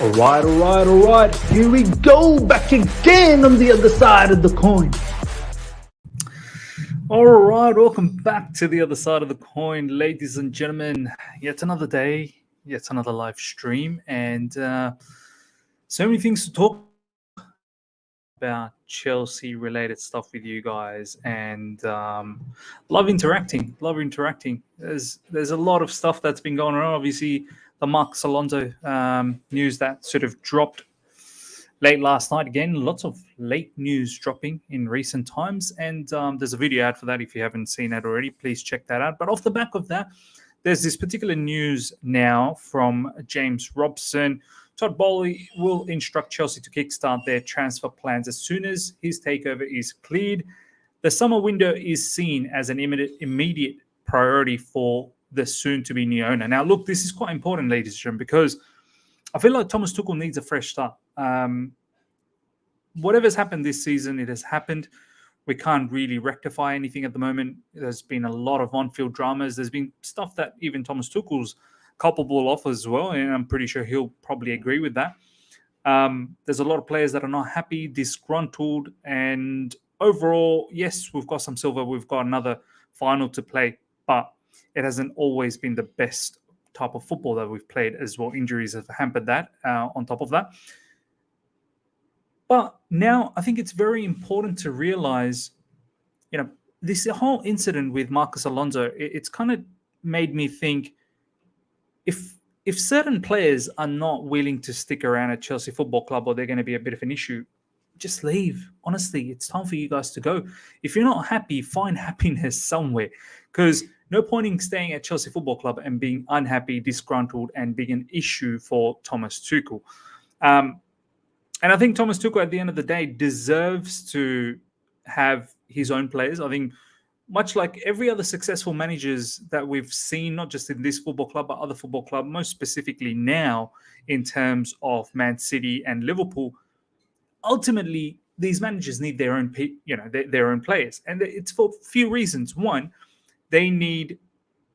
All right. Here we go, back again on the other side of the coin. All right, welcome back to the other side of the coin, ladies and gentlemen. Yet another day, yet another live stream, and so many things to talk about Chelsea-related stuff with you guys, and love interacting. There's a lot of stuff that's been going on. Obviously, the Marcos Alonso news that sort of dropped late last night. Again, lots of late news dropping in recent times, and there's a video out for that. If you haven't seen that already, please check that out. But off the back of that, there's this particular news now from James Robson. Todd Boehly will instruct Chelsea to kickstart their transfer plans as soon as his takeover is cleared. The summer window is seen as an immediate priority for the soon-to-be new owner. Now, look, this is quite important, ladies and gentlemen, because I feel like Thomas Tuchel needs a fresh start. Whatever's happened this season, it has happened. We can't really rectify anything at the moment. There's been a lot of on-field dramas. There's been stuff that even Thomas Tuchel's culpable of as well, and I'm pretty sure he'll probably agree with that. There's a lot of players that are not happy, disgruntled, and overall, yes, we've got some silver. We've got another final to play, but it hasn't always been the best type of football that we've played as well. Injuries have hampered that on top of that. But now I think it's very important to realize, this whole incident with Marcos Alonso, it's kind of made me think, if certain players are not willing to stick around at Chelsea Football Club, or they're going to be a bit of an issue, just leave. Honestly, it's time for you guys to go. If you're not happy, find happiness somewhere, because no point in staying at Chelsea Football Club and being unhappy, disgruntled, and being an issue for Thomas Tuchel. And I think Thomas Tuchel, at the end of the day, deserves to have his own players. I think much like every other successful managers that we've seen, not just in this football club, but other football club, most specifically now in terms of Man City and Liverpool, ultimately these managers need their own, their own players. And it's for a few reasons. One, they need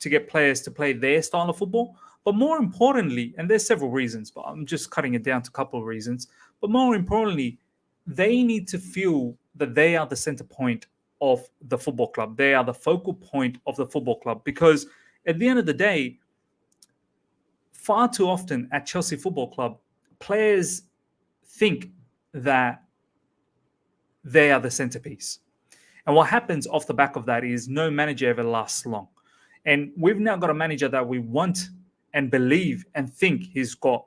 to get players to play their style of football. But more importantly, and there's several reasons, but I'm just cutting it down to a couple of reasons. But more importantly, they need to feel that they are the center point of the football club. They are the focal point of the football club. Because at the end of the day, far too often at Chelsea Football Club, players think that they are the centerpiece. And what happens off the back of that is no manager ever lasts long. And we've now got a manager that we want and believe and think he's got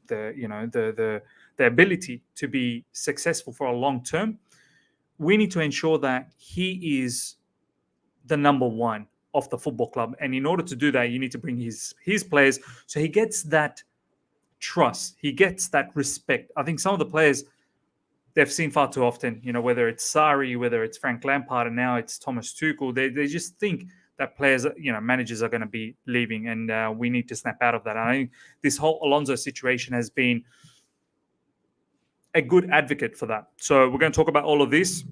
the ability to be successful for a long term. We need to ensure that he is the number one of the football club. And in order to do that, you need to bring his players so he gets that trust. He gets that respect. I think some of the players they've seen far too often, whether it's Sarri, whether it's Frank Lampard, and now it's Thomas Tuchel, they just think that players, managers are going to be leaving, and we need to snap out of that. And I think this whole Alonso situation has been a good advocate for that. So we're going to talk about all of this.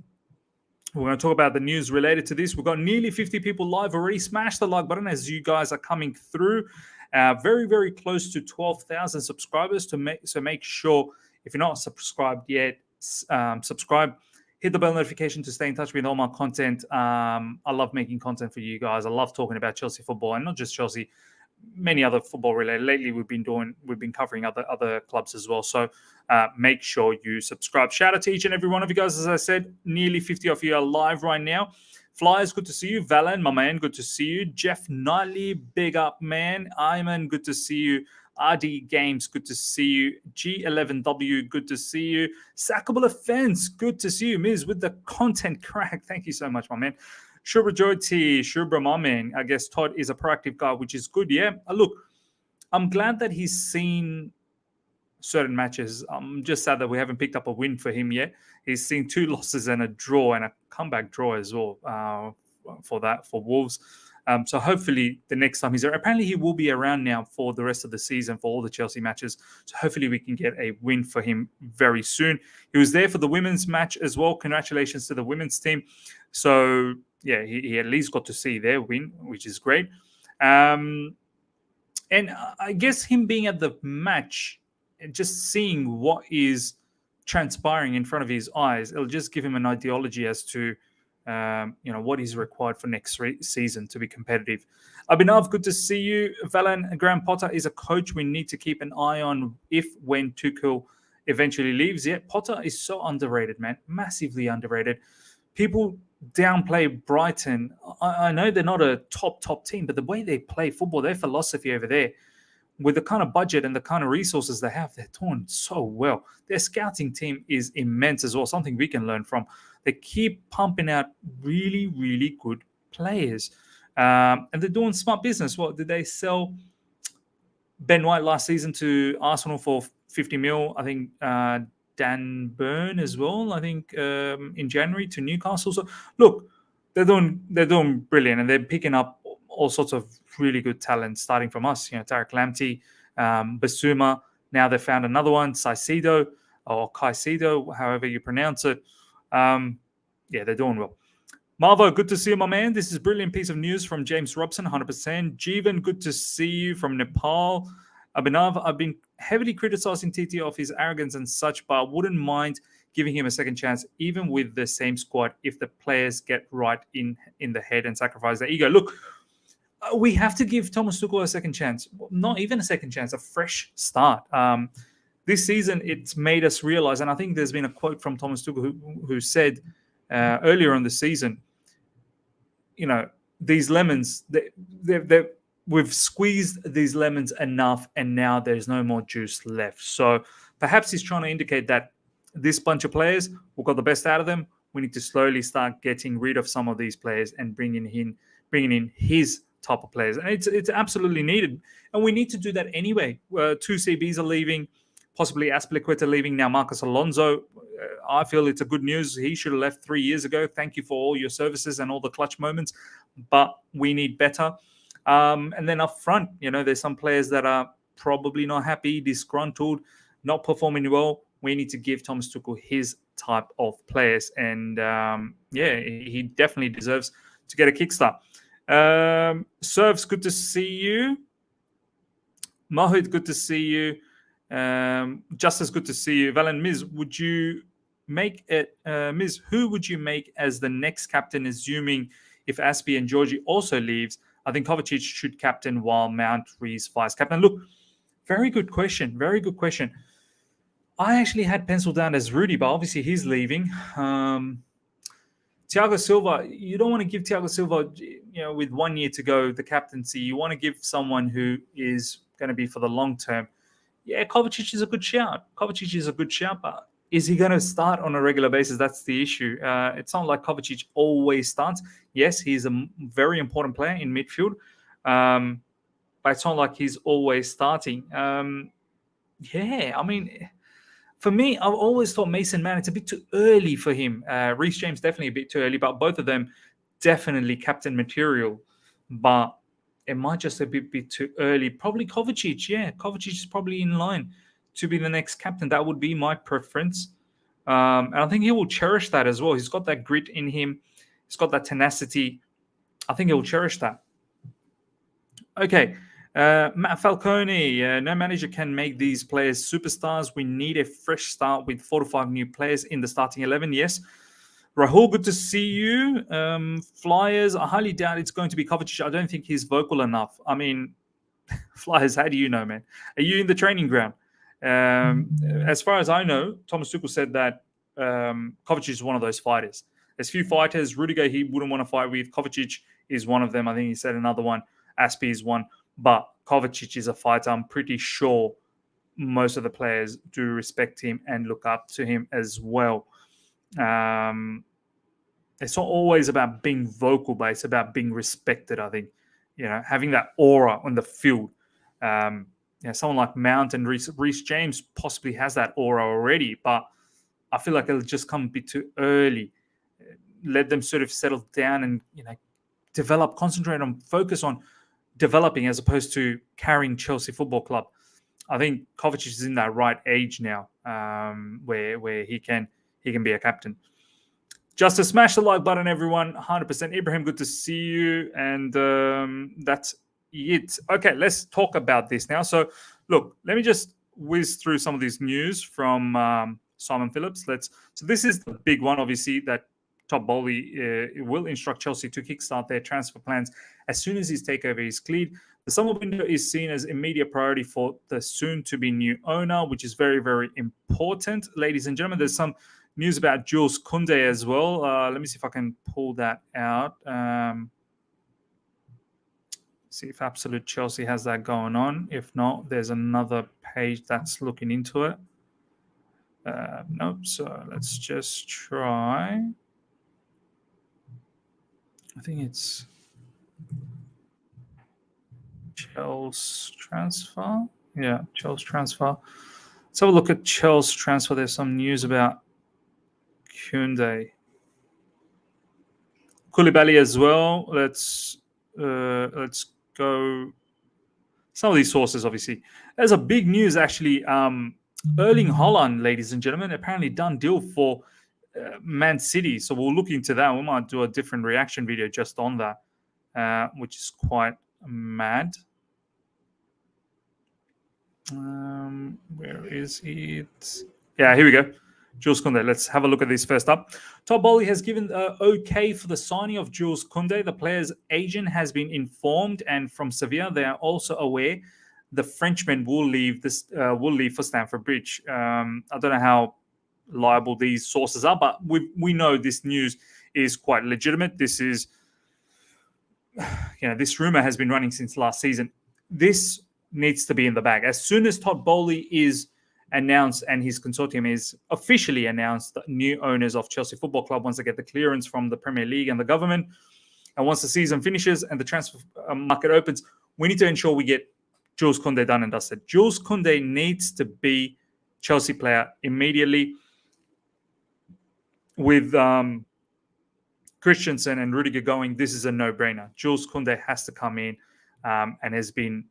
We're going to talk about the news related to this. We've got nearly 50 people live already. Smash the like button as you guys are coming through. Very, very close to 12,000 subscribers. So make sure, if you're not subscribed yet, subscribe. Hit the bell notification to stay in touch with all my content. I love making content for you guys. I love talking about Chelsea football, and not just Chelsea, many other football related. Lately, we've been covering other clubs as well. So make sure you subscribe. Shout out to each and every one of you guys. As I said, nearly 50 of you are live right now. Flyers, good to see you. Valen, my man, good to see you. Jeff Knightley, big up, man. Iman, good to see you. RD Games, good to see you. G11W, good to see you. Sackable Offense, good to see you. Miz with the content crack. Thank you so much, my man. Shubra Jyoti, Shubra, my man. I guess Todd is a proactive guy, which is good. Yeah. Look, I'm glad that he's seen certain matches. I'm just sad that we haven't picked up a win for him yet. He's seen 2 losses and a draw, and a comeback draw as well for Wolves. So hopefully the next time he's there, apparently he will be around now for the rest of the season for all the Chelsea matches. So hopefully we can get a win for him very soon. He was there for the women's match as well. Congratulations to the women's team. So yeah, he at least got to see their win, which is great. And I guess him being at the match just seeing what is transpiring in front of his eyes, it'll just give him an ideology as to what is required for next season to be competitive. Abhinav, good to see you. Valan, Graham Potter is a coach we need to keep an eye on when Tuchel eventually leaves. Yeah, Potter is so underrated, man. Massively underrated. People downplay Brighton. I know they're not a top team, but the way they play football, their philosophy over there, with the kind of budget and the kind of resources they have, they're doing so well. Their scouting team is immense as well, something we can learn from. They keep pumping out really, really good players. And they're doing smart business. What did they sell Ben White last season to Arsenal for 50 mil? I think Dan Burn as well, I think in January to Newcastle. So look, they're doing brilliant, and they're picking up all sorts of really good talent, starting from us. Tarek Lamptey, Basuma. Now they found another one, Caicedo, however you pronounce it. They're doing well. Marvo, good to see you, my man. This is a brilliant piece of news from James Robson, 100%. Jeevan, good to see you from Nepal. Abhinav, I've been heavily criticizing TT of his arrogance and such, but I wouldn't mind giving him a second chance, even with the same squad, if the players get right in the head and sacrifice their ego. Look, we have to give Thomas Tuchel a second chance. Not even a second chance, a fresh start. This season, it's made us realize, and I think there's been a quote from Thomas Tuchel who said earlier in the season, these lemons, we've squeezed these lemons enough, and now there's no more juice left. So perhaps he's trying to indicate that this bunch of players, we've got the best out of them. We need to slowly start getting rid of some of these players and bringing in his type of players. And it's absolutely needed. And we need to do that anyway. 2 CBs are leaving, possibly Azpilicueta leaving, now Marcos Alonso. I feel it's a good news. He should have left 3 years ago. Thank you for all your services and all the clutch moments. But we need better. And then up front, there's some players that are probably not happy, disgruntled, not performing well. We need to give Thomas Tuchel his type of players. And he definitely deserves to get a kickstart. Serves, good to see you. Mahmoud, good to see you. Justice, good to see you. Valen, Miz, would you make it? Miz, who would you make as the next captain, assuming if Aspie and Georgie also leaves? I think Kovacic should captain while Mount is vice captain. Look, very good question. Very good question. I actually had penciled down as Rudy, but obviously he's leaving. Thiago Silva, you don't want to give Thiago Silva, with 1 year to go, the captaincy. You want to give someone who is going to be for the long term. Yeah, Kovacic is a good shout. But is he going to start on a regular basis? That's the issue. It's not like Kovacic always starts. Yes, he's a very important player in midfield, but it's not like he's always starting. For me, I've always thought Mason Mount, it's a bit too early for him. Reece James, definitely a bit too early, but both of them definitely captain material. But it might just a bit too early. Probably Kovacic. Yeah, Kovacic is probably in line to be the next captain. That would be my preference. And I think he will cherish that as well. He's got that grit in him. He's got that tenacity. I think he'll cherish that. Okay. Matt Falcone, no manager can make these players superstars. We need a fresh start with 4 to 5 new players in the starting 11. Yes. Rahul, good to see you. Flyers, I highly doubt it's going to be Kovacic. I don't think he's vocal enough. I mean, Flyers, how do you know, man? Are you in the training ground? As far as I know, Thomas Tuchel said that Kovacic is one of those fighters. There's few fighters. Rudiger, he wouldn't want to fight with. Kovacic is one of them. I think he said another one. Aspie is one. But Kovacic is a fighter. I'm pretty sure most of the players do respect him and look up to him as well. It's not always about being vocal, but it's about being respected, I think. Having that aura on the field. Someone like Mount and Reece James possibly has that aura already, but I feel like it'll just come a bit too early. Let them sort of settle down and, concentrate on, focus on developing as opposed to carrying Chelsea Football Club. I think Kovacic is in that right age now, where he can be a captain. Just to smash the like button, everyone. 100%. Ibrahim, good to see you. And that's it. Okay, let's talk about this now. So, look, let me just whiz through some of this news from Simon Phillips. So this is the big one, obviously, that Todd Boehly will instruct Chelsea to kickstart their transfer plans as soon as his takeover is cleared. The summer window is seen as immediate priority for the soon-to-be new owner, which is very, very important. Ladies and gentlemen, there's some news about Jules Kounde as well. Let me see if I can pull that out. See if Absolute Chelsea has that going on. If not, there's another page that's looking into it. Nope. So let's just try. I think it's Chelsea transfer. Yeah, Chelsea transfer. Let's have a look at Chelsea transfer. There's some news about Kounde. Koulibaly as well. Let's go. Some of these sources, obviously. There's a big news, actually. Erling Haaland, ladies and gentlemen, apparently done deal for Man City. So we'll look into that. We might do a different reaction video just on that, which is quite mad. Where is it? Yeah, here we go. Jules Kounde. Let's have a look at this first up. Todd Boehly has given okay for the signing of Jules Kounde. The player's agent has been informed, and from Sevilla, they are also aware the Frenchman will leave for Stamford Bridge. I don't know how liable these sources are, but we know this news is quite legitimate. This is, this rumor has been running since last season. This needs to be in the bag. As soon as Todd Boehly is announced and his consortium is officially announced, the new owners of Chelsea Football Club, once they get the clearance from the Premier League and the government, and once the season finishes and the transfer market opens, we need to ensure we get Jules Kounde done and dusted. Jules Kounde needs to be Chelsea player immediately. With Christensen and Rudiger going, this is a no-brainer. Jules Kounde has to come in and has been,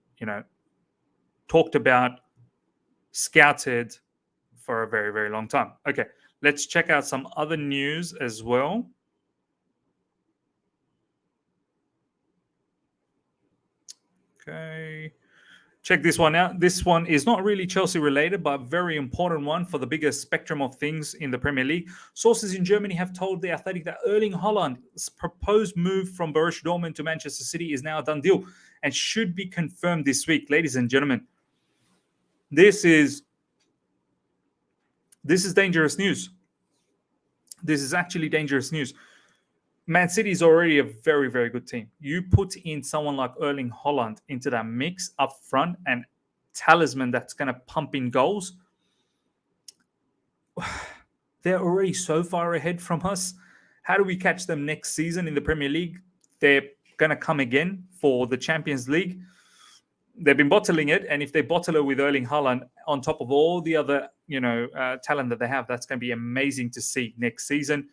talked about, scouted for a very, very long time. Okay, let's check out some other news as well. Okay. Check this one out. This one is not really Chelsea related, but a very important one for the bigger spectrum of things in the Premier League. Sources in Germany have told The Athletic that Erling Haaland's proposed move from Borussia Dortmund to Manchester City is now a done deal and should be confirmed this week. Ladies and gentlemen, this is dangerous news. This is actually dangerous news. Man City is already a very, very good team. You put in someone like Erling Haaland into that mix up front and talisman that's going to pump in goals. They're already so far ahead from us. How do we catch them next season in the Premier League? They're going to come again for the Champions League. They've been bottling it, and if they bottle it with Erling Haaland on top of all the other, talent that they have, that's going to be amazing to see next season.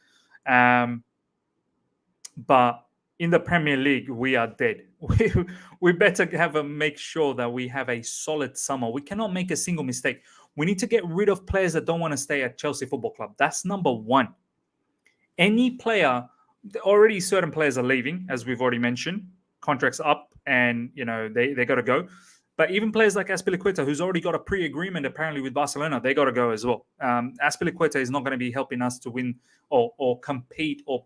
But in the Premier League, we are dead. We better make sure that we have a solid summer. We cannot make a single mistake. We need to get rid of players that don't want to stay at Chelsea Football Club. That's number one. Any player, already certain players are leaving, as we've already mentioned. Contracts up, and they got to go. But even players like Azpilicueta, who's already got a pre-agreement apparently with Barcelona, they got to go as well. Azpilicueta is not going to be helping us to win or compete or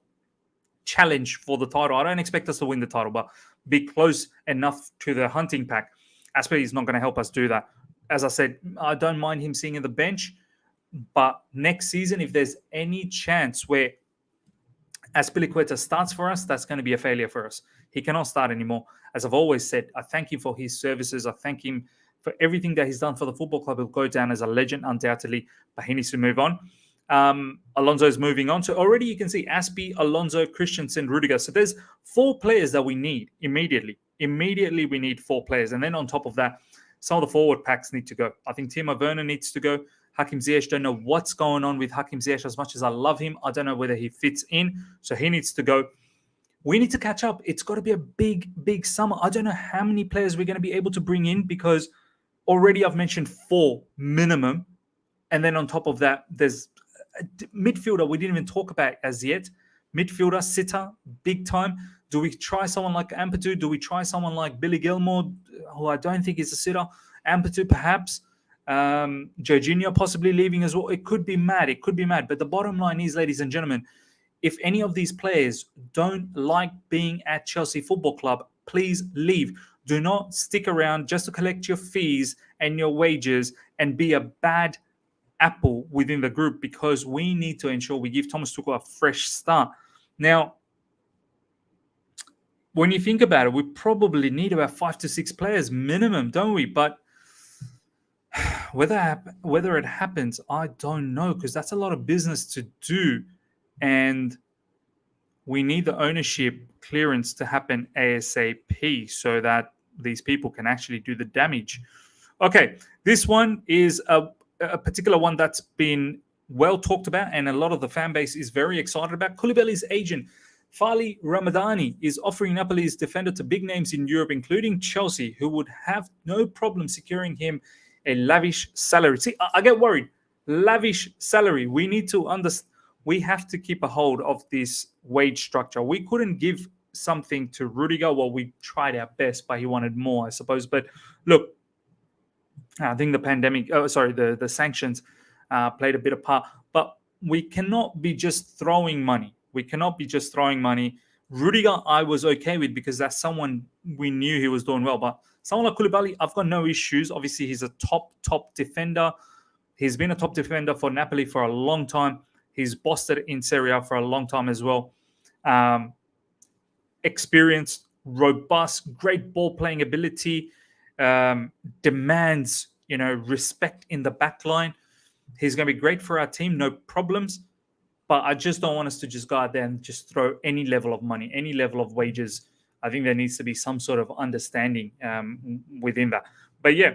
challenge for the title. I don't expect us to win the title, but be close enough to the hunting pack. Azpilicueta is not going to help us do that. As I said, I don't mind him sitting in the bench, but next season, if there's any chance where Azpilicueta starts for us, that's going to be a failure for us. He cannot start anymore. As I've always said, I thank him for his services. I thank him for everything that he's done for the football club. He'll go down as a legend, undoubtedly, but he needs to move on. Alonso's moving on. So already you can see Aspi, Alonso, Christensen, Rudiger. So there's 4 players that we need immediately. Immediately we need 4 players. And then on top of that, some of the forward packs need to go. I think Timo Werner needs to go. Hakim Ziyech, don't know what's going on with Hakim Ziyech. As much as I love him, I don't know whether he fits in. So he needs to go. We need to catch up. It's got to be a big, big summer. I don't know how many players we're going to be able to bring in, because already I've mentioned 4 minimum. And then on top of that, there's a midfielder we didn't even talk about as yet. Midfielder, sitter, big time. Do we try someone like Ampadu? Do we try someone like Billy Gilmore, who I don't think is a sitter? Ampadu, perhaps. Jorginho possibly leaving as well. It could be mad. It could be mad. But the bottom line is, ladies and gentlemen, if any of these players don't like being at Chelsea Football Club, please leave. Do not stick around just to collect your fees and your wages and be a bad apple within the group, because we need to ensure we give Thomas Tuchel a fresh start. Now, when you think about it, we probably need about 5 to 6 players minimum, don't we? But whether it happens, I don't know, because that's a lot of business to do, and we need the ownership clearance to happen ASAP so that these people can actually do the damage. Okay, this one is a particular one that's been well talked about, and a lot of the fan base is very excited about. Koulibaly's agent, Fali Ramadani, is offering Napoli's defender to big names in Europe, including Chelsea, who would have no problem securing him a lavish salary. See, I get worried. Lavish salary. We need to understand. We have to keep a hold of this wage structure. We couldn't give something to Rudiger. Well, we tried our best, but he wanted more, I suppose. But look, I think the pandemic, the sanctions played a bit of part. But we cannot be just throwing money. Rudiger, I was okay with, because that's someone we knew he was doing well. But someone like Koulibaly, I've got no issues. Obviously, he's a top defender. He's been a top defender for Napoli for a long time. He's bossed it in Serie A for a long time as well. Experienced, robust, great ball-playing ability, demands, respect in the back line. He's going to be great for our team, no problems. But I just don't want us to just go out there and just throw any level of money, any level of wages. I think there needs to be some sort of understanding within that. But yeah,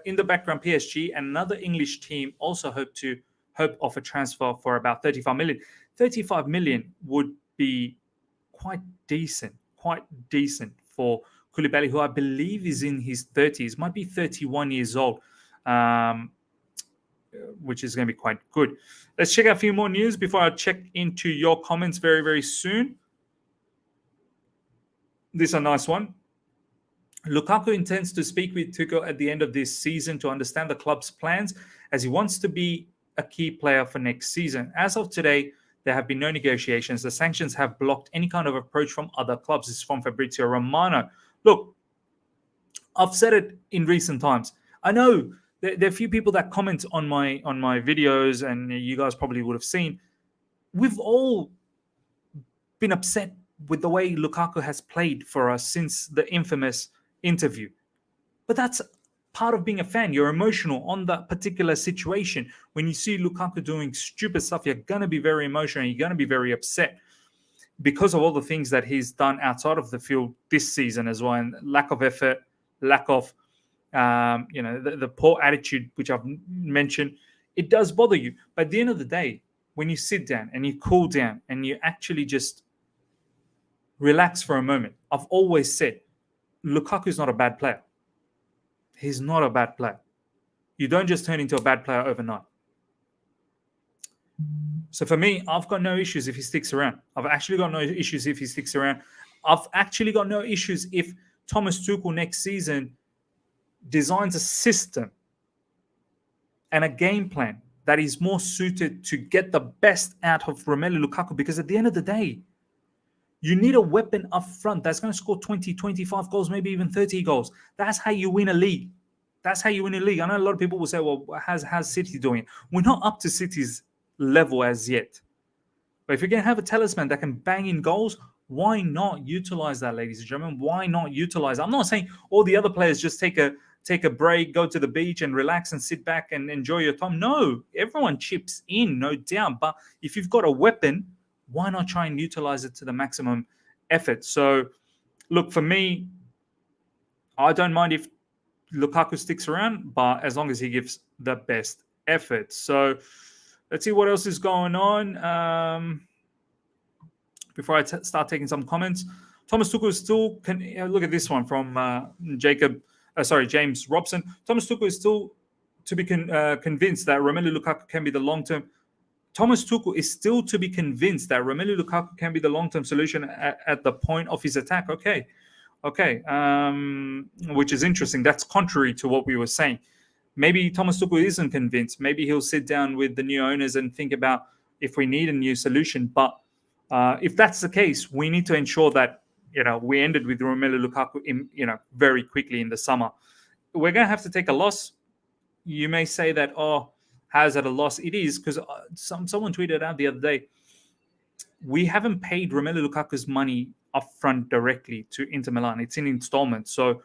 in the background, PSG, another English team, also hope of a transfer for about 35 million. 35 million would be quite decent for Koulibaly, who I believe is in his 30s, might be 31 years old, which is going to be quite good. Let's check out a few more news before I check into your comments very, very soon. This is a nice one. Lukaku intends to speak with Tuchel at the end of this season to understand the club's plans, as he wants to be a key player for next season. As of today, there have been no negotiations. The sanctions have blocked any kind of approach from other clubs. This is from Fabrizio Romano. Look, I've said it in recent times. I know there are a few people that comment on my videos, and you guys probably would have seen. We've all been upset with the way Lukaku has played for us since the infamous interview. But that's part of being a fan. You're emotional on that particular situation. When you see Lukaku doing stupid stuff, you're going to be very emotional. You're going to be very upset because of all the things that he's done outside of the field this season as well, and lack of effort, lack of the poor attitude, which I've mentioned. It does bother you. But at the end of the day, when you sit down and you cool down and you actually just relax for a moment, I've always said Lukaku is not a bad player. He's not a bad player. You don't just turn into a bad player overnight. So for me, I've got no issues if he sticks around. I've actually got no issues if he sticks around. I've actually got no issues if Thomas Tuchel next season designs a system and a game plan that is more suited to get the best out of Romelu Lukaku. Because at the end of the day, you need a weapon up front that's going to score 20, 25 goals, maybe even 30 goals. That's how you win a league. I know a lot of people will say, well, how's City doing? We're not up to City's level as yet. But if you're going to have a talisman that can bang in goals, why not utilize that, ladies and gentlemen? Why not utilize? I'm not saying all the other players just take a break, go to the beach and relax and sit back and enjoy your time. No, everyone chips in, no doubt. But if you've got a weapon, why not try and utilize it to the maximum effort? So, look, for me, I don't mind if Lukaku sticks around, but as long as he gives the best effort. So, let's see what else is going on. Before I start taking some comments, Thomas Tuchel is still... look at this one from James Robson. Thomas Tuchel is still to be convinced that Romelu Lukaku can be the long-term... Thomas Tuchel is still to be convinced that Romelu Lukaku can be the long-term solution at the point of his attack. Okay. Which is interesting. That's contrary to what we were saying. maybe Thomas Tuchel isn't convinced. Maybe he'll sit down with the new owners and think about if we need a new solution. But if that's the case, we need to ensure that we ended with Romelu Lukaku very quickly in the summer. We're going to have to take a loss. You may say that, oh, how's that a loss? It is, because someone tweeted out the other day, we haven't paid Romelu Lukaku's money upfront directly to Inter Milan. It's in installments. So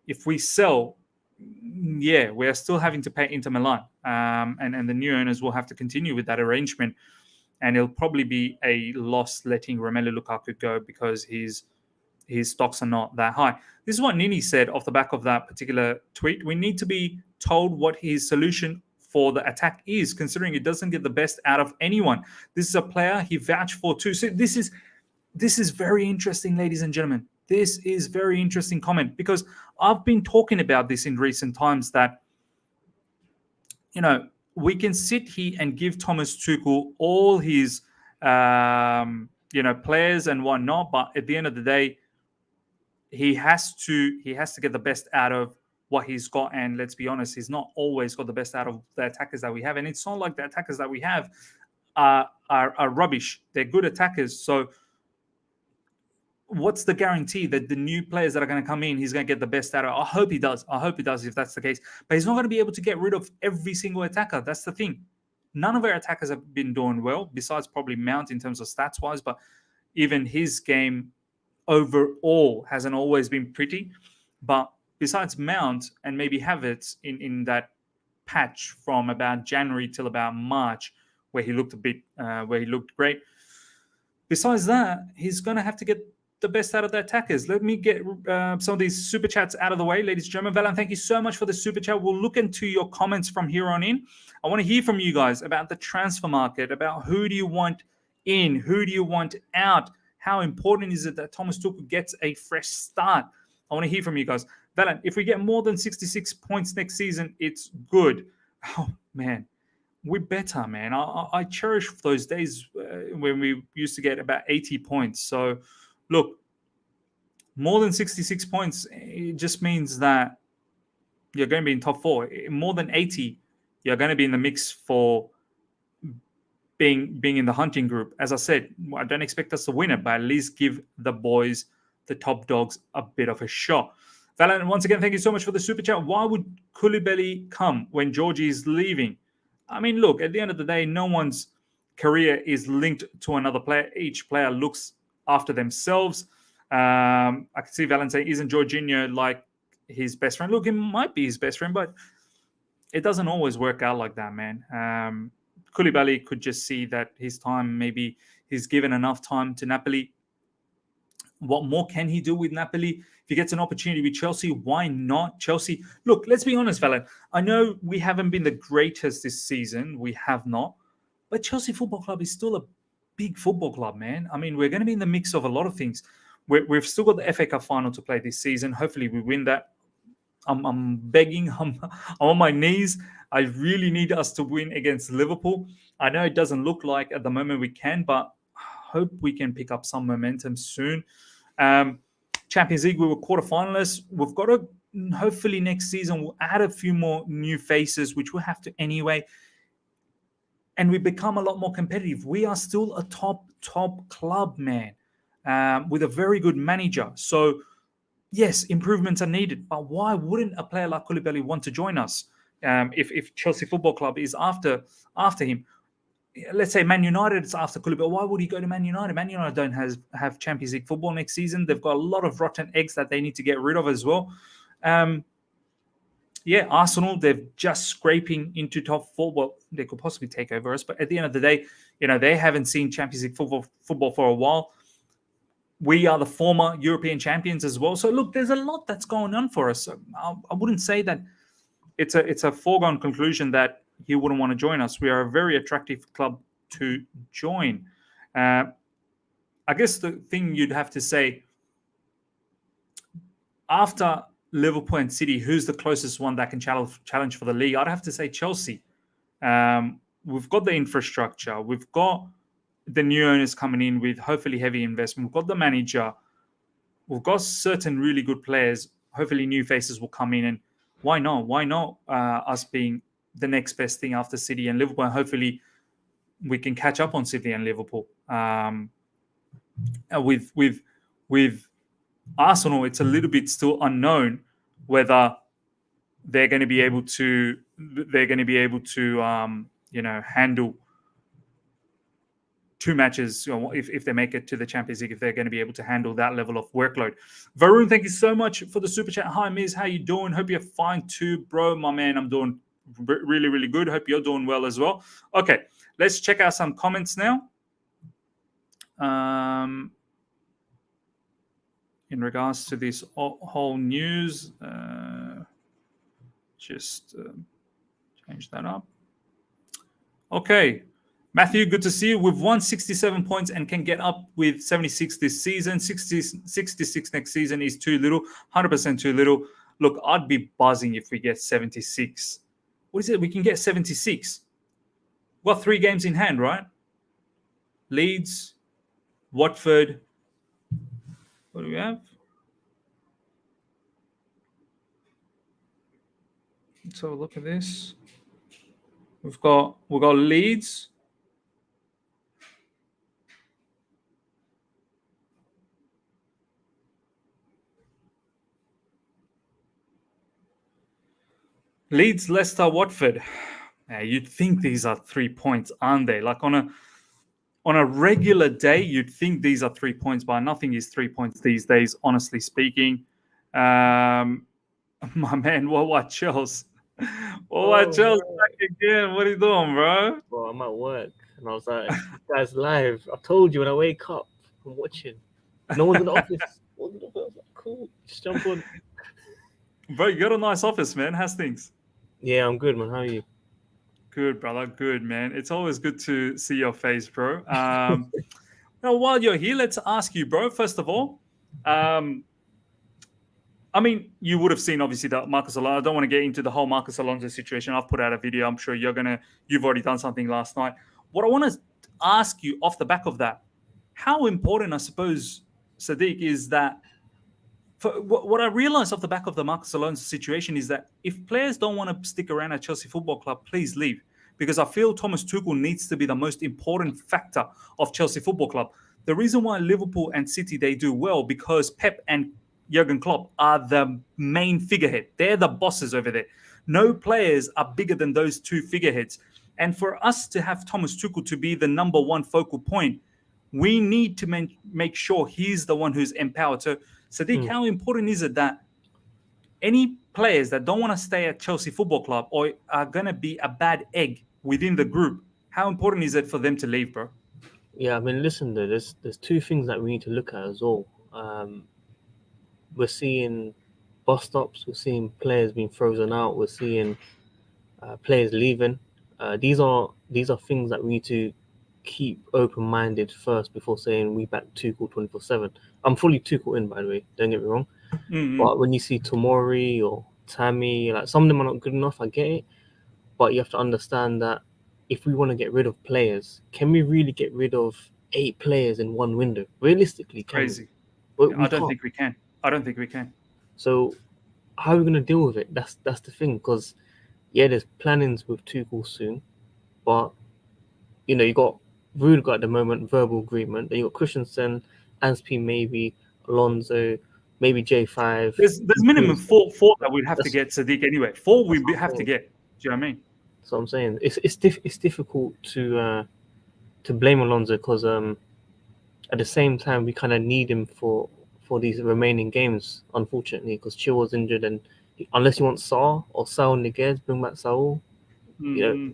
if we sell, we're still having to pay Inter Milan. And the new owners will have to continue with that arrangement. And it'll probably be a loss letting Romelu Lukaku go because his stocks are not that high. This is what Nini said off the back of that particular tweet. We need to be told what his solution for the attack is, considering it doesn't get the best out of anyone. This is a player he vouched for too. So this is very interesting, ladies and gentlemen. This is very interesting comment, because I've been talking about this in recent times, that we can sit here and give Thomas Tuchel all his players and whatnot, but at the end of the day, he has to get the best out of what he's got. And let's be honest, he's not always got the best out of the attackers that we have. And it's not like the attackers that we have are rubbish. They're good attackers. So what's the guarantee that the new players that are going to come in, he's going to get the best out of? I hope he does. If that's the case. But he's not going to be able to get rid of every single attacker. That's the thing. None of our attackers have been doing well, besides probably Mount in terms of stats-wise. But even his game overall hasn't always been pretty. But besides Mount and maybe Havertz in that patch from about January till about March, where he looked great. Besides that, he's going to have to get the best out of the attackers. Let me get some of these super chats out of the way, ladies and gentlemen. Valan, thank you so much for the super chat. We'll look into your comments from here on in. I want to hear from you guys about the transfer market, about who do you want in, who do you want out, how important is it that Thomas Tuchel gets a fresh start? I want to hear from you guys. Valan, if we get more than 66 points next season, it's good. Oh, man. We're better, man. I cherish those days when we used to get about 80 points. So, look, more than 66 points, it just means that you're going to be in top 4. More than 80, you're going to be in the mix for being in the hunting group. As I said, I don't expect us to win it, but at least give the boys, the top dogs, a bit of a shot. Valan, once again, thank you so much for the super chat. Why would Koulibaly come when Georgie is leaving? I mean, look, at the end of the day, no one's career is linked to another player. Each player looks after themselves. I can see Valan saying, isn't Jorginho like his best friend? Look, he might be his best friend, but it doesn't always work out like that, man. Koulibaly could just see that his time, maybe he's given enough time to Napoli. What more can he do with Napoli? If he gets an opportunity with Chelsea, why not Chelsea? Look, let's be honest, Valan. I know we haven't been the greatest this season. We have not. But Chelsea Football Club is still a big football club, man. I mean, we're going to be in the mix of a lot of things. We've still got the FA Cup final to play this season. Hopefully we win that. I'm begging. I'm on my knees. I really need us to win against Liverpool. I know it doesn't look like at the moment we can, but I hope we can pick up some momentum soon. Champions League, we were quarterfinalists. We've got to, hopefully next season, we'll add a few more new faces, which we'll have to anyway. And we become a lot more competitive. We are still a top club, man, with a very good manager. So, yes, improvements are needed. But why wouldn't a player like Koulibaly want to join us if Chelsea Football Club is after him? Let's say Man United is after Koulibaly. Why would he go to Man United? Man United don't have Champions League football next season. They've got a lot of rotten eggs that they need to get rid of as well. Arsenal, they're just scraping into top 4. Well, they could possibly take over us. But at the end of the day, they haven't seen Champions League football for a while. We are the former European champions as well. So, look, there's a lot that's going on for us. I wouldn't say that it's a foregone conclusion that he wouldn't want to join us. We are a very attractive club to join. I guess the thing you'd have to say, after Liverpool and City, who's the closest one that can challenge for the league? I'd have to say Chelsea. We've got the infrastructure. We've got the new owners coming in with hopefully heavy investment. We've got the manager. We've got certain really good players. Hopefully new faces will come in and why not? Why not us being the next best thing after City and Liverpool? And hopefully we can catch up on City and Liverpool. With Arsenal, it's a little bit still unknown whether they're going to be able to handle two matches, if they make it to the Champions League, if they're going to be able to handle that level of workload. Varun, thank you so much for the super chat. Hi, Miz, how you doing? Hope you're fine too, bro. My man, I'm doing really, really good. Hope you're doing well as well. Okay, let's check out some comments now. In regards to this whole news, just change that up. Okay. Matthew, good to see you. We've won 67 points and can get up with 76 this season. 66 next season is too little, 100% too little. Look, I'd be buzzing if we get 76. What is it? We can get 76. We've got 3 games in hand, right? Leeds, Watford. What do we have? Let's have a look at this. We've got Leeds. Leeds, Leicester, Watford. You'd think these are 3 points, aren't they? Like on a regular day, you'd think these are 3 points, but nothing is 3 points these days, honestly speaking. My man, what Chelsea? Chelsea back again. What are you doing, bro? Well, I'm at work, and I was like, "This guy's live." I told you when I wake up, I'm watching. No one's in the office. I was like, cool, just jump on. Bro, you got a nice office, man. How's things? Yeah, I'm good, man. How are you? Good, brother. Good, man. It's always good to see your face, bro. Now, while you're here, let's ask you, bro. First of all, I mean, you would have seen, obviously, that Marcos Alonso. I don't want to get into the whole Marcos Alonso situation. I've put out a video. I'm sure you've already done something last night. What I want to ask you off the back of that, how important, I suppose, Sadiq, is that what I realized off the back of the Marcos Alonso situation is that if players don't want to stick around at Chelsea Football Club, please leave. Because I feel Thomas Tuchel needs to be the most important factor of Chelsea Football Club. The reason why Liverpool and City, they do well, because Pep and Jurgen Klopp are the main figurehead. They're the bosses over there. No players are bigger than those two figureheads. And for us to have Thomas Tuchel to be the number one focal point, we need to make sure he's the one who's empowered. So, Sadiq, how important is it that any players that don't want to stay at Chelsea Football Club or are going to be a bad egg within the group, how important is it for them to leave, bro? Yeah, I mean, listen, though, there's 2 things that we need to look at as well. We're seeing bus stops, we're seeing players being frozen out, we're seeing players leaving. These are things that we need to keep open-minded first before saying we back Tuchel 24/7. I'm fully Tuchel in, by the way, don't get me wrong. But when you see Tomori or Tammy, like some of them are not good enough, I get it. But you have to understand that if we want to get rid of players, can we really get rid of 8 players in one window? Realistically, crazy. I don't think we can. I don't think we can. So how are we going to deal with it? That's the thing, because there's plannings with Tuchel soon, but you got Rudiger at the moment, verbal agreement. Then you got Christensen, Anspi, maybe Alonso, maybe J5. There's minimum four that we'd have to get, Sadiq, anyway. 4 we have to get. Do you know what I mean? So I'm saying it's difficult to blame Alonso, because at the same time we kind of need him for these remaining games, unfortunately, because Chilwell's injured, and unless you want Saul or Saul Niguez, bring back Saul.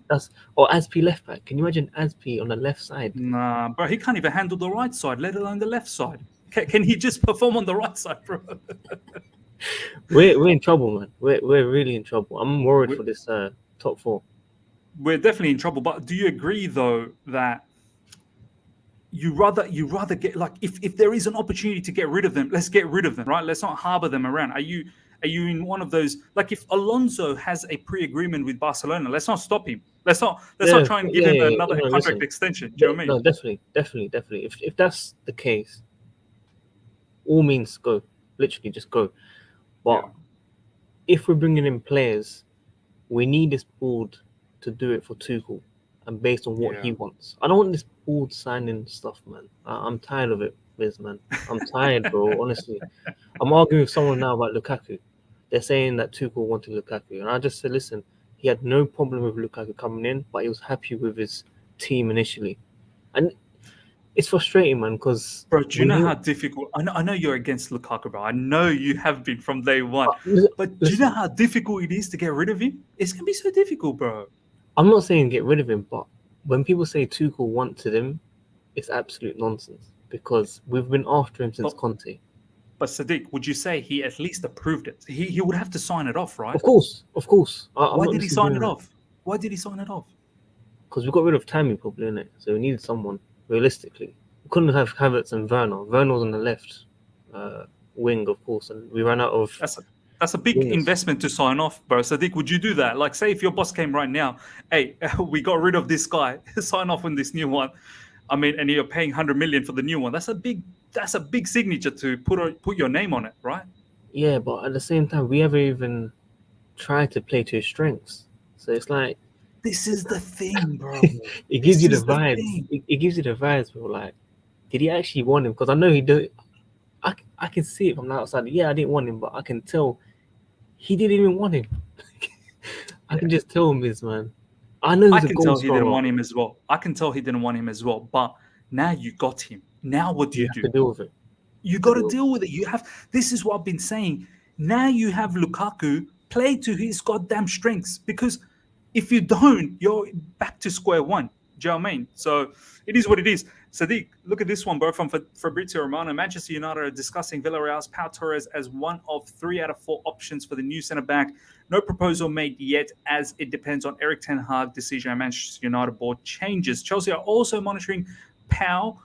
That's or Aspi left back. Can you imagine Aspi on the left side? Nah, bro, he can't even handle the right side, let alone the left side. Can he just perform on the right side, bro? We're in trouble, man. We're really in trouble. I'm worried for this top 4. We're definitely in trouble. But do you agree though that you rather get, like, if there is an opportunity to get rid of them, let's get rid of them, right? Let's not harbor them around. Are you in one of those, like, if Alonso has a pre-agreement with Barcelona, let's not stop him. Let's not try and give him another contract extension. Do you know what I mean? No, definitely. If that's the case, all means go. Literally just go. But if we're bringing in players, we need this board to do it for Tuchel and based on what he wants. I don't want this board signing stuff, man. I'm tired of it, Miz, man. I'm tired, bro. Honestly, I'm arguing with someone now about Lukaku. They're saying that Tuchel wanted Lukaku, and I just said, listen, he had no problem with Lukaku coming in, but he was happy with his team initially, and it's frustrating, man. Because bro, do you know how difficult? I know you're against Lukaku, bro. I know you have been from day one. But do you know how difficult it is to get rid of him? It's gonna be so difficult, bro. I'm not saying get rid of him, but when people say Tuchel wanted him, it's absolute nonsense because we've been after him since Conte. But Sadiq, would you say he at least approved it? He would have to sign it off, right? Of course. Why did he sign it off? Why did he sign it off? Because we got rid of Tammy, probably, innit? So we needed someone, realistically. We couldn't have Havertz and Werner. Werner was on the left wing, of course, and we ran out of... That's a big investment to sign off, bro. Sadiq, would you do that? Like, say if your boss came right now, hey, we got rid of this guy, sign off on this new one. I mean, and you're paying 100 million for the new one. That's a big signature to put your name on it, right? Yeah, but at the same time, we haven't even tried to play to his strengths. So it's like... This is the thing, bro. It gives you the vibes. It gives you the vibes, bro. Like, did he actually want him? Because I know he do. I can see it from the outside. Yeah, I didn't want him, but I can tell he didn't even want him. I can just tell him this, man. I know I can tell he didn't want him as well. I can tell he didn't want him as well. But now you got him. Now what do you do? To deal with it. You got to deal with it. You have. This is what I've been saying. Now you have Lukaku play to his goddamn strengths, because if you don't, you're back to square one. Do you know what I mean? So it is what it is. Sadiq, look at this one, bro, from Fabrizio Romano. Manchester United are discussing Villarreal's Pau Torres as one of 3 out of 4 options for the new centre-back. No proposal made yet, as it depends on Erik ten Hag's decision and Manchester United board changes. Chelsea are also monitoring Pau,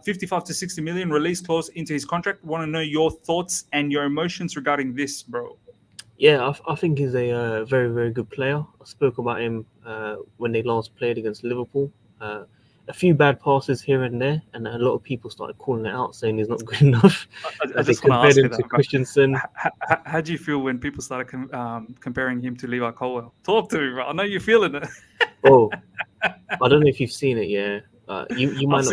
55 to 60 million release clause into his contract. Want to know your thoughts and your emotions regarding this, bro? Yeah, I think he's a very, very good player. I spoke about him when they last played against Liverpool. A few bad passes here and there, and a lot of people started calling it out, saying he's not good enough. I just want to ask you that, Christensen. How do you feel when people started comparing him to Levi Colwill? Talk to me, bro. I know you're feeling it. Oh, I don't know if you've seen it, yeah. You might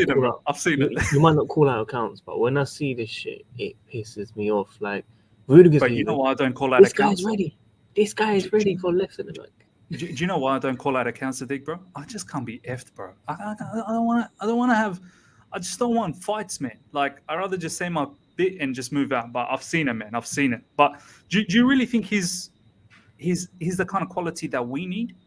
I've seen it. You might not call out accounts, but when I see this shit, it pisses me off. Like, Rudiger's but you know why I don't call out this accounts? Guy's ready. This guy is ready for left centre back. Do you know why I don't call out accounts, Sadiq, bro? I just can't be effed, bro. I don't want to have. I just don't want fights, man. Like, I'd rather just say my bit and just move out. But I've seen it, man. I've seen it. But do you really think he's the kind of quality that we need?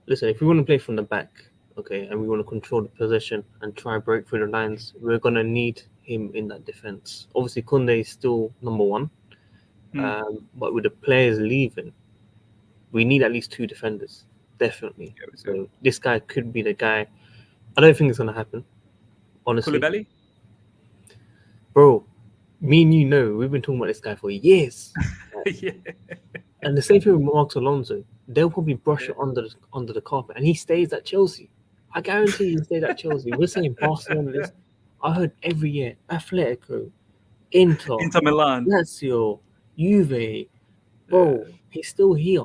Listen, if we want to play from the back, okay, and we want to control the possession and try and break through the lines, we're gonna need him in that defense. Obviously, Kounde is still number one, but with the players leaving, we need at least 2 defenders, definitely. Yeah, so this guy could be the guy. I don't think it's gonna happen, honestly. Koulibaly? Bro, me and you know we've been talking about this guy for years. Yeah. And the same thing with Marcos Alonso. They'll probably brush it under the carpet, and he stays at Chelsea. I guarantee he stays at Chelsea. We're saying Barcelona. I heard every year Atletico, Inter Milan, Lazio, Juve. Bro, he's still here.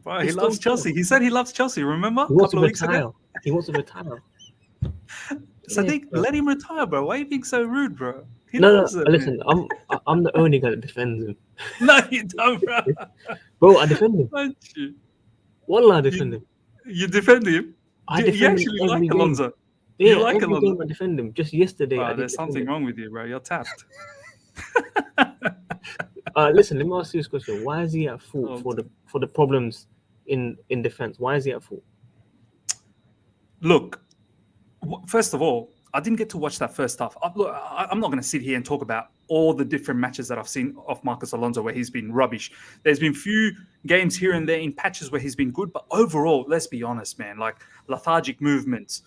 Bro, he loves Chelsea. He said he loves Chelsea. Remember? He wants to retire. He wants to retire. Sadiq, let him retire, bro. Why are you being so rude, bro? No, listen, I'm the only guy that defends him. No, you don't, bro. Bro, I defend him. Don't you? Wallah, I defend him. You defend him? You actually like Alonso? Yeah, you like every Alonso? game I defend him. Just yesterday, there's something wrong with you, bro. You're tapped. Listen, let me ask you this question. Why is he at fault for the problems in defense? Why is he at fault? Look, first of all, I didn't get to watch that first half. I'm not going to sit here and talk about all the different matches that I've seen of Marcos Alonso where he's been rubbish. There's been few games here and there in patches where he's been good, but overall, let's be honest, man, like lethargic movements,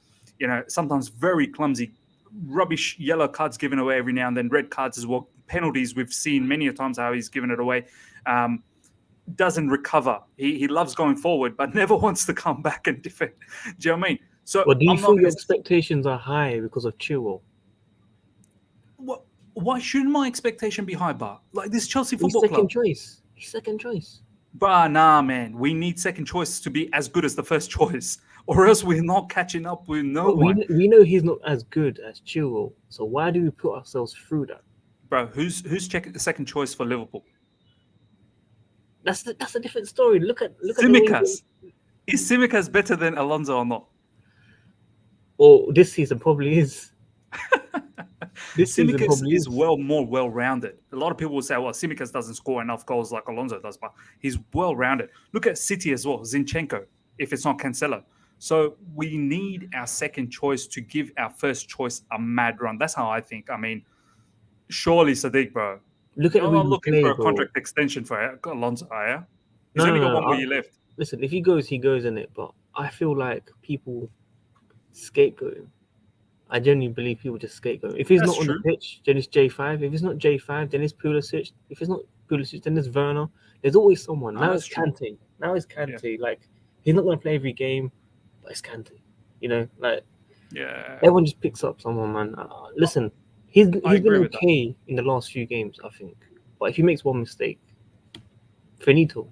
sometimes very clumsy, rubbish yellow cards given away every now and then, red cards as well, penalties. We've seen many a times how he's given it away. Doesn't recover. He loves going forward, but never wants to come back and defend. Do you know what I mean? So, do you feel your expectations are high because of Chilwell? Why shouldn't my expectation be high, Bar? Like this Chelsea Football Second Club. choice. He's second choice. But nah, man, we need second choice to be as good as the first choice, or else we're not catching up with no But one. we know he's not as good as Chilwell. So why do we put ourselves through that? Bro, who's second choice for Liverpool? That's a different story. Look at the way. Tsimikas. Is Tsimikas better than Alonso or not? Well, this season probably is. This season Tsimikas probably is is. more well-rounded. A lot of people will say, well, Tsimikas doesn't score enough goals like Alonso does, but he's well-rounded. Look at City as well, Zinchenko, if it's not Cancelo. So we need our second choice to give our first choice a mad run. That's how I think. I mean, surely Sadiq, bro. Look at You're who not we looking play, for a bro. contract extension for Alonso, are you? He's No, only no, got one no. more year left. Listen, if he goes in it. But I feel like people scapegoat him. I genuinely believe people just scapegoat him. If he's That's not on true. the pitch, then it's J5. If it's not J5, then it's Pulisic. If it's not Pulisic, then it's Werner. There's always someone. Now That's it's true. Kante. Now it's Kante. Like, he's not going to play every game, but it's Kante. You know, like, Yeah. everyone just picks up someone, man. Listen, he's I been agree with that. okay in the last few games, I think. But if he makes one mistake, finito.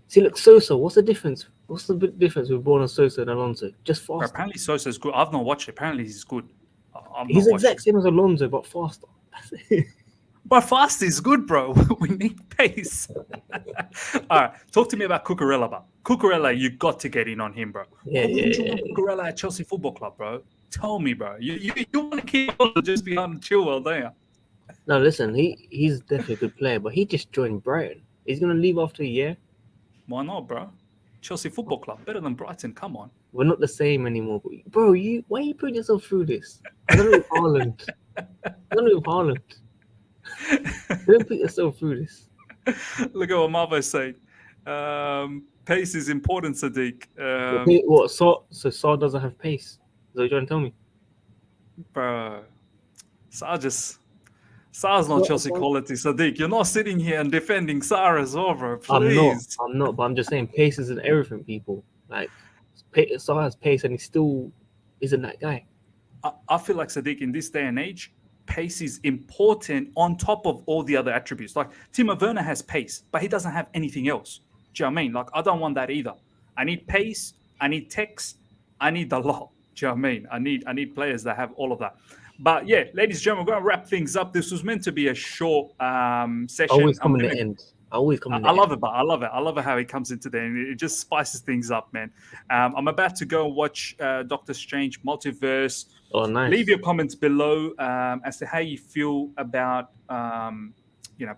See, look, Sosa. What's the difference? What's the big difference with Bruno Sosa and Alonso? Just faster. Apparently Sosa's good. I've not watched it. Apparently he's good. I've He's not the watched exact it. same as Alonso, but faster. That's it. But fast is good, bro. We need pace. All right. Talk to me about Cucurella, bro. Cucurella, you got to get in on him, bro. Yeah, Why wouldn't yeah, you want yeah. Cucurella at Chelsea Football Club, bro? Tell me, bro. You want to keep on just behind Chilwell, don't you? No, listen, he's definitely a good player, but he just joined Brighton. He's gonna leave after a year. Why not, bro? Chelsea Football Club, better than Brighton. Come on. We're not the same anymore. But bro, why are you putting yourself through this? I don't know with Haaland. Don't put yourself through this. Look at what Marvo's saying. Pace is important, Sadiq. What? So Saar doesn't have pace. Is that what you're trying to tell me? Bro, Sar's not Chelsea quality, Sadiq. You're not sitting here and defending Sar as well, bro. Please. I'm not. But I'm just saying, pace isn't everything, people. Like, Saar has pace, and he still isn't that guy. I feel like, Sadiq, in this day and age, pace is important on top of all the other attributes. Like, Timo Werner has pace, but he doesn't have anything else. Do you know what I mean? Like, I don't want that either. I need pace. I need text. I need the lot. Do you know what I mean? I need players that have all of that. But yeah, ladies and gentlemen, we're going to wrap things up. This was meant to be a short session. Always come in the end. I love it, but I love it. I love it how he comes into there, and it just spices things up, man. I'm about to go and watch Doctor Strange Multiverse. Oh, nice. Leave your comments below as to how you feel about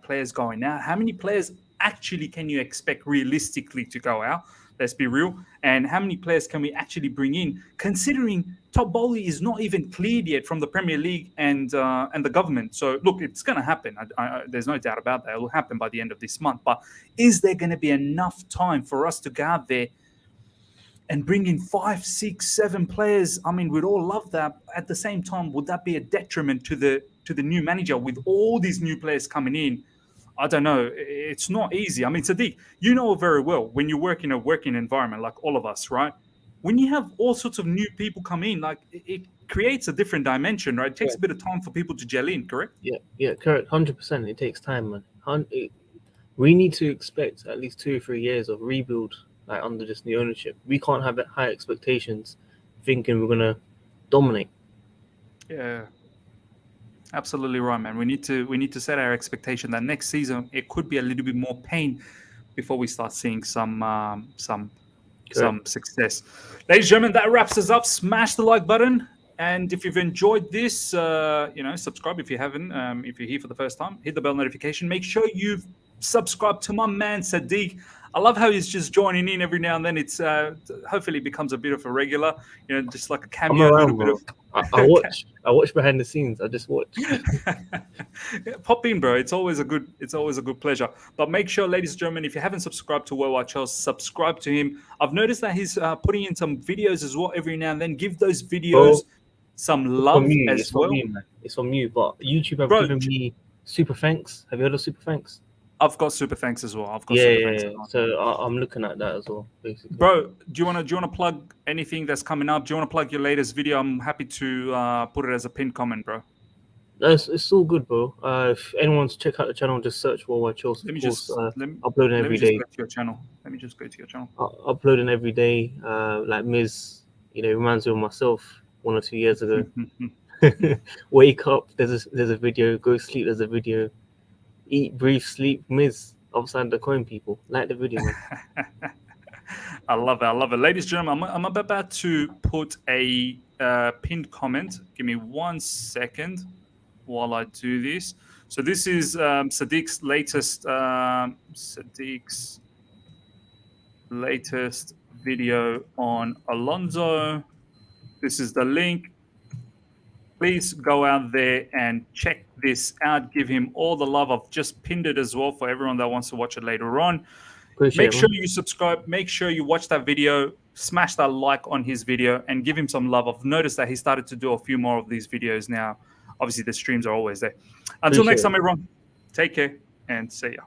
players going out. How many players actually can you expect realistically to go out? Let's be real. And how many players can we actually bring in, considering Todd Boehly is not even cleared yet from the Premier League and the government? So, look, it's going to happen. There's no doubt about that. It will happen by the end of this month. But is there going to be enough time for us to go out there and bring in 5, 6, 7 players? I mean, we'd all love that. At the same time, would that be a detriment to the new manager with all these new players coming in? I don't know. It's not easy. I mean, Sadiq, you know very well when you work in a working environment like all of us, right? When you have all sorts of new people come in, like it creates a different dimension, right? It takes a bit of time for people to gel in, correct? Yeah, correct. 100%. It takes time, man. We need to expect at least 2 or 3 years of rebuild, like under this new ownership. We can't have high expectations, thinking we're gonna dominate. Yeah. Absolutely right, man. We need to set our expectation that next season it could be a little bit more pain before we start seeing some success. Ladies and gentlemen, that wraps us up. Smash the like button, and if you've enjoyed this, subscribe if you haven't. If you're here for the first time, hit the bell notification. Make sure you've subscribed to my man Sadiq. I love how he's just joining in every now and then. It's hopefully becomes a bit of a regular, just like a cameo. I'm around, a little bit of. I watch behind the scenes. I just watch. Pop in, bro. It's always a good pleasure. But make sure, ladies and gentlemen, if you haven't subscribed to Worldwide Charles, subscribe to him. I've noticed that he's putting in some videos as well every now and then. Give those videos some love as well. It's from you, but YouTube have given me super thanks. Have you heard of super thanks? I've got super thanks as well. So I'm looking at that as well, basically. Bro, do you want to plug anything that's coming up? Do you want to plug your latest video? I'm happy to put it as a pinned comment, bro. No, it's all good, bro. If anyone's check out the channel, just search Worldwide Chills. Let Of me course, just uploading let me every just day. go to your channel. Let me just go to your channel. Uploading every day. Like Miz, reminds me of myself 1 or 2 years ago. Wake up, there's a video. Go sleep, there's a video. Eat, breathe, sleep. Miz, upside the coin, people. Like the video, man. I love it. I love it. Ladies and gentlemen, I'm about to put a pinned comment. Give me 1 second while I do this. So this is Sadiq's latest video on Alonso. This is the link. Please go out there and check this out. Give him all the love. I've just pinned it as well for everyone that wants to watch it later on. Appreciate Make it, sure man. you subscribe. Make sure you watch that video. Smash that like on his video and give him some love. I've noticed that he started to do a few more of these videos now. Obviously, the streams are always there. Until Appreciate next it. time, everyone, take care and see ya.